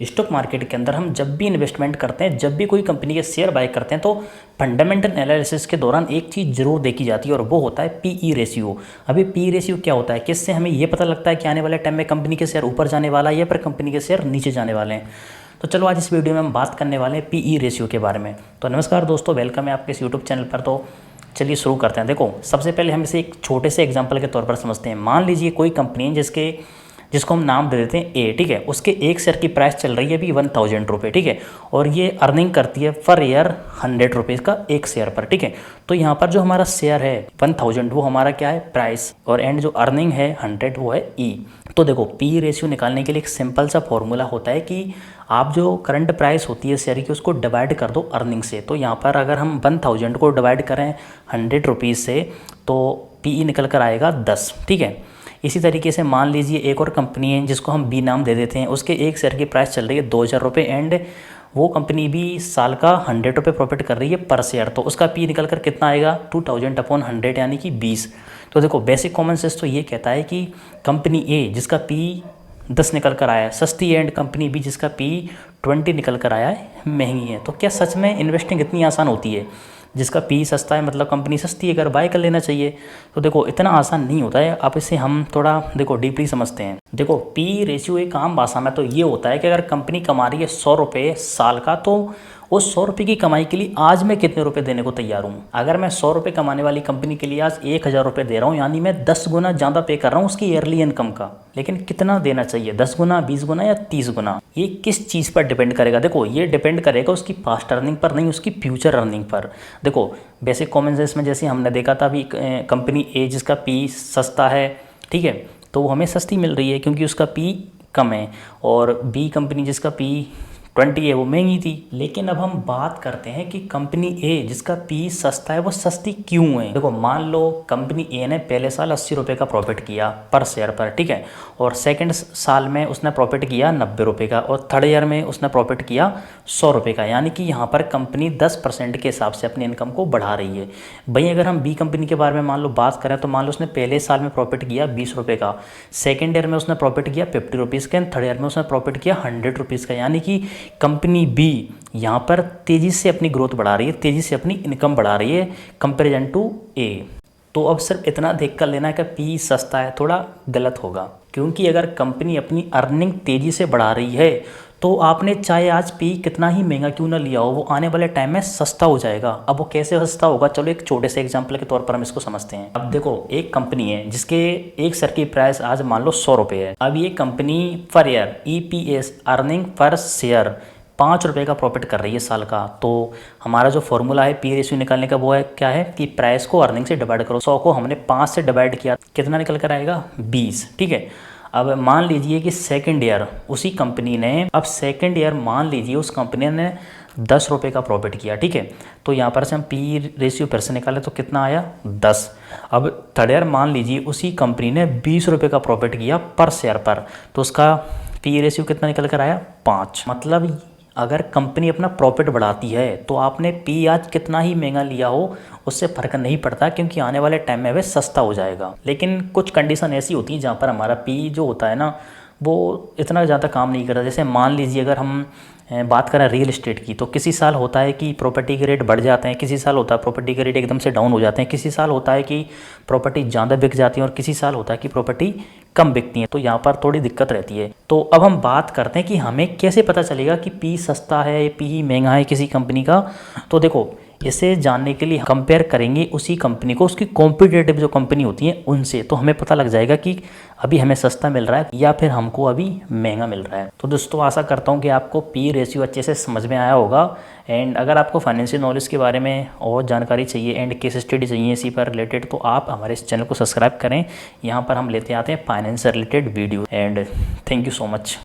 Stock market के अंदर हम जब भी इन्वेस्टमेंट करते हैं, जब भी कोई कंपनी के शेयर बाय करते हैं, तो फंडामेंटल एनालिसिस के दौरान एक चीज़ जरूर देखी जाती है और वो होता है पीई रेशियो। अभी पीई रेशियो क्या होता है, किससे हमें ये पता लगता है कि आने वाले टाइम में कंपनी के शेयर ऊपर जाने वाला है या फिर कंपनी के शेयर नीचे जाने वाले हैं। तो चलो आज इस वीडियो में हम बात करने वाले हैं पीई रेशियो के बारे में। तो नमस्कार दोस्तों, वेलकम है आपके इस यूट्यूब चैनल पर। तो चलिए शुरू करते हैं। देखो, सबसे पहले हम इसे एक छोटे से एग्जाम्पल के तौर पर समझते हैं। मान लीजिए कोई कंपनी है जिसको हम नाम दे देते हैं ए, ठीक है। उसके एक शेयर की प्राइस चल रही है अभी 1000 रुपये, ठीक है। और ये अर्निंग करती है पर ईयर 100 रुपीज़ का एक शेयर पर, ठीक है। तो यहाँ पर जो हमारा शेयर है 1000, वो हमारा क्या है, प्राइस, और एंड जो अर्निंग है 100, वो है ई। तो देखो, पी रेशियो निकालने के लिए एक सिंपल सा फॉर्मूला होता है कि आप जो करंट प्राइस होती है शेयर की, उसको डिवाइड कर दो अर्निंग से। तो यहाँ पर अगर हम 1000 को डिवाइड करें 100 रुपीज़ से, तो पीई निकल कर आएगा 10, ठीक है। इसी तरीके से मान लीजिए एक और कंपनी है जिसको हम बी नाम दे देते हैं। उसके एक शेयर की प्राइस चल रही है 2000 रुपये एंड वो कंपनी भी साल का 100 रुपये प्रॉफिट कर रही है पर शेयर। तो उसका पी निकल कर कितना आएगा, 2000/100 यानी कि 20। तो देखो, बेसिक कॉमन सेंस तो ये कहता है कि कंपनी ए जिसका पी 10 निकल कर आया है सस्ती है, एंड कंपनी बी जिसका पी 20 निकल कर आया है महंगी है। तो क्या सच में इन्वेस्टिंग इतनी आसान होती है? जिसका पी सस्ता है मतलब कंपनी सस्ती है, अगर बाय कर लेना चाहिए। तो देखो, इतना आसान नहीं होता है। अब इसे हम थोड़ा देखो डीपली समझते हैं। देखो, पी रेशियो एक आम भाषा में तो ये होता है कि अगर कंपनी कमा रही है 100 रुपये साल का, तो उस 100 रुपये की कमाई के लिए आज मैं कितने रुपए देने को तैयार हूँ। अगर मैं 100 रुपये कमाने वाली कंपनी के लिए आज 1000 रुपये दे रहा हूँ, यानी मैं 10 गुना ज़्यादा पे कर रहा हूँ उसकी ईयरली इनकम का। लेकिन कितना देना चाहिए, 10 गुना, 20 गुना या 30 गुना, ये किस चीज़ पर डिपेंड करेगा? देखो, ये डिपेंड करेगा उसकी पास्ट अर्निंग पर, नहीं उसकी फ्यूचर अर्निंग पर। देखो, बेसिक कॉमन सेंस में जैसे हमने देखा था अभी, कंपनी ए जिसका पी सस्ता है, ठीक है, तो वो हमें सस्ती मिल रही है क्योंकि उसका पी कम है। और बी कंपनी जिसका पी 20 है वो महंगी थी। लेकिन अब हम बात करते हैं कि कंपनी ए जिसका पी सस्ता है वो सस्ती क्यों है। देखो, मान लो कंपनी ए ने पहले साल 80 रुपये का प्रॉफिट किया पर शेयर पर, ठीक है। और सेकंड साल में उसने प्रॉफिट किया 90 रुपये का, और थर्ड ईयर में उसने प्रॉफिट किया 100 रुपये का। यानी कि यहाँ पर कंपनी 10% के हिसाब से अपनी इनकम को बढ़ा रही है। भाई, अगर हम बी कंपनी के बारे में मान लो बात करें, तो मान लो उसने पहले साल में प्रॉफिट किया 20 रुपये का, सेकेंड ईयर में उसने प्रॉफिट किया 50 रुपीज़ का, थर्ड ईयर में उसने प्रॉफिट किया 100 रुपीज़ का। यानी कि कंपनी बी यहाँ पर तेज़ी से अपनी ग्रोथ बढ़ा रही है, तेज़ी से अपनी इनकम बढ़ा रही है कंपेरिजन टू ए। तो अब सिर्फ इतना देख कर लेना है कि पी सस्ता है, थोड़ा गलत होगा। क्योंकि अगर कंपनी अपनी अर्निंग तेज़ी से बढ़ा रही है, तो आपने चाहे आज पी कितना ही महंगा क्यों ना लिया हो, वो आने वाले टाइम में सस्ता हो जाएगा। अब वो कैसे सस्ता होगा, चलो एक छोटे से एग्जांपल के तौर पर हम इसको समझते हैं। अब देखो, एक कंपनी है जिसके एक शेयर की प्राइस आज मान लो 100 रुपये है। अब ये company per year EPS earning per share 5 रुपये का प्रॉफिट कर रही है साल का। तो हमारा जो फॉर्मूला है पी रेशियो निकालने का, वो है क्या है कि प्राइस को अर्निंग से डिवाइड करो। 100 को हमने 5 से डिवाइड किया, कितना निकल कर आएगा, 20, ठीक है। अब मान लीजिए कि सेकंड ईयर उसी कंपनी ने, अब सेकंड ईयर मान लीजिए उस कंपनी ने 10 रुपये का प्रॉफिट किया, ठीक है। तो यहाँ पर से हम पी रेशियो फिर से निकाले तो कितना आया, 10। अब थर्ड ईयर मान लीजिए उसी कंपनी ने 20 रुपये का प्रॉफिट किया पर शेयर पर, तो उसका पी रेशियो कितना निकल कर आया, 5। मतलब अगर कंपनी अपना प्रॉफिट बढ़ाती है, तो आपने पी आज कितना ही महंगा लिया हो उससे फ़र्क नहीं पड़ता, क्योंकि आने वाले टाइम में वह सस्ता हो जाएगा। लेकिन कुछ कंडीशन ऐसी होती है जहाँ पर हमारा पी जो होता है ना, वो इतना ज़्यादा काम नहीं करता। जैसे मान लीजिए अगर हम बात करें रियल एस्टेट की, तो किसी साल होता है कि प्रॉपर्टी के रेट बढ़ जाते हैं, किसी साल होता है प्रॉपर्टी के रेट एकदम से डाउन हो जाते हैं, किसी साल होता है कि प्रॉपर्टी ज़्यादा बिक जाती है, और किसी साल होता है कि प्रॉपर्टी कम बिकती है। तो यहाँ पर थोड़ी दिक्कत रहती है। तो अब हम बात करते हैं कि हमें कैसे पता चलेगा कि पी सस्ता है, पी महंगा है किसी कंपनी का। तो देखो, इसे जानने के लिए कंपेयर करेंगे उसी कंपनी को उसकी कॉम्पिटिटिव जो कंपनी होती है उनसे, तो हमें पता लग जाएगा कि अभी हमें सस्ता मिल रहा है या फिर हमको अभी महंगा मिल रहा है। तो दोस्तों, आशा करता हूँ कि आपको पी रेशियो अच्छे से समझ में आया होगा। एंड अगर आपको फाइनेंशियल नॉलेज के बारे में और जानकारी चाहिए एंड केस स्टडी चाहिए इसी पर रिलेटेड, तो आप हमारे इस चैनल को सब्सक्राइब करें। यहाँ पर हम लेते आते हैं फाइनेंस से related video. And thank you so much.